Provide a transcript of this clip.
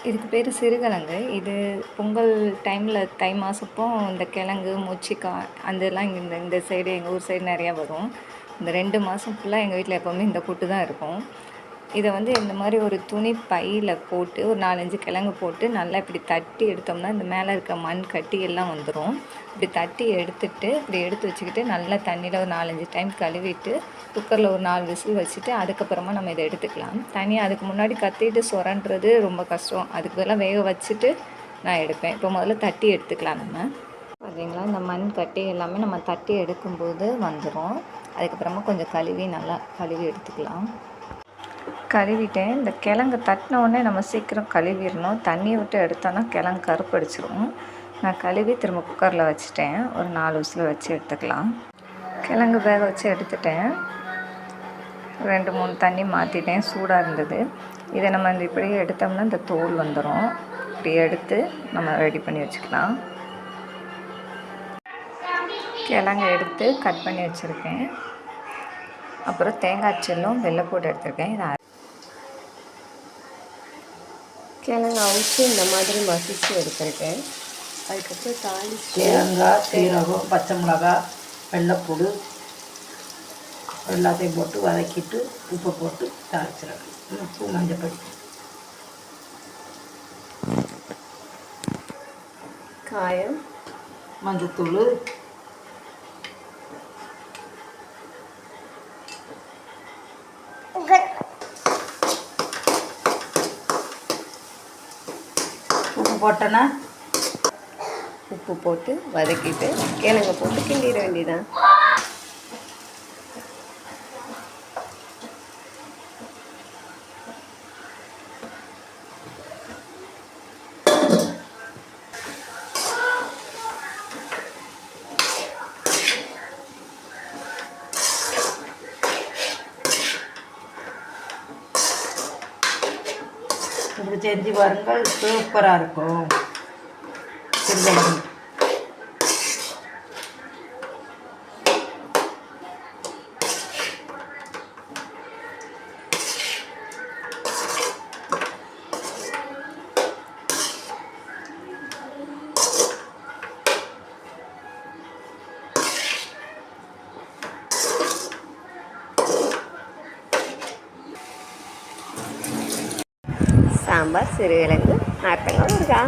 இதுக்கு பேர் சிறுகிழங்கு. இது பொங்கல் டைமில் தை மாதப்போ இந்த கிழங்கு மொச்சிக்காய் அதெல்லாம் இங்கே இந்த சைடு எங்கள் ஊர் சைடு நிறையா வரும். இந்த 2 மாதம் ஃபுல்லாக எங்கள் வீட்டில் எப்போவுமே இந்த கூட்டு தான் இருக்கும். இதை வந்து இந்த மாதிரி ஒரு துணி பையில் போட்டு ஒரு 4-5 கிழங்கு போட்டு நல்லா இப்படி தட்டி எடுத்தோம்னா இந்த மேலே இருக்க மண் கட்டி எல்லாம் வந்துடும். இப்படி தட்டி எடுத்துட்டு இப்படி எடுத்து வச்சுக்கிட்டு நல்லா தண்ணியில் ஒரு 4-5 டைம் கழுவிட்டு குக்கரில் ஒரு 4 விசில் வச்சுட்டு அதுக்கப்புறமா நம்ம இதை எடுத்துக்கலாம். தனியாக அதுக்கு முன்னாடி கத்திட்டு சுரண்டுறது ரொம்ப கஷ்டம். அதுக்கு பதிலாக வேக வச்சுட்டு நான் எடுப்பேன். இப்போ முதல்ல தட்டி எடுத்துக்கலாம். நம்ம பார்த்தீங்களா, இந்த மண் கட்டி எல்லாமே நம்ம தட்டி எடுக்கும்போது வந்துடும். அதுக்கப்புறமா கொஞ்சம் நல்லா கழுவி எடுத்துக்கலாம். கழுவிட்டேன். இந்த கிழங்கு தட்டின உடனே நம்ம சீக்கிரம் கழுவிடணும். தண்ணியை விட்டு எடுத்தோன்னா கிழங்கு கருப்படிச்சிடும். நான் கழுவி திரும்ப குக்கரில் வச்சுட்டேன். ஒரு 4 விசில் வச்சு எடுத்துக்கலாம். கிழங்கு வேக வச்சு எடுத்துட்டேன். 2-3 தண்ணி மாற்றிட்டேன். சூடாக இருந்தது. இதை நம்ம இப்படியே எடுத்தோம்னா இந்த தோல் வந்துடும். இப்படி எடுத்து நம்ம ரெடி பண்ணி வச்சுக்கலாம். கிழங்கு எடுத்து கட் பண்ணி வச்சுருக்கேன். அப்புறம் தேங்காய் செல்லும் வெள்ளைப்பூடு எடுத்துருக்கேன். இதை கிழங்கு அவிச்சு இந்த மாதிரி மசிச்சு எடுத்துருக்கேன். அதுக்கப்புறம் தேங்காய், சீரகம், பச்சை மிளகாய், வெள்ளைப்பூடு எல்லாத்தையும் போட்டு வதக்கிட்டு உப்பு போட்டு தாளிச்சிடணும். உப்பு, மஞ்சள், காயம், மஞ்சத்தூள், உப்பு போட்டோன்னா உப்பு போட்டு வதக்கிட்டு கிழங்கு போட்டு கிண்டிட வேண்டியதான். இப்படி செஞ்சு பாருங்கள், சூப்பராக இருக்கும். சிறுகிழங்கு சாம்பார், சிறுகிழங்கு, நார்த்தங்காய் இருக்கா.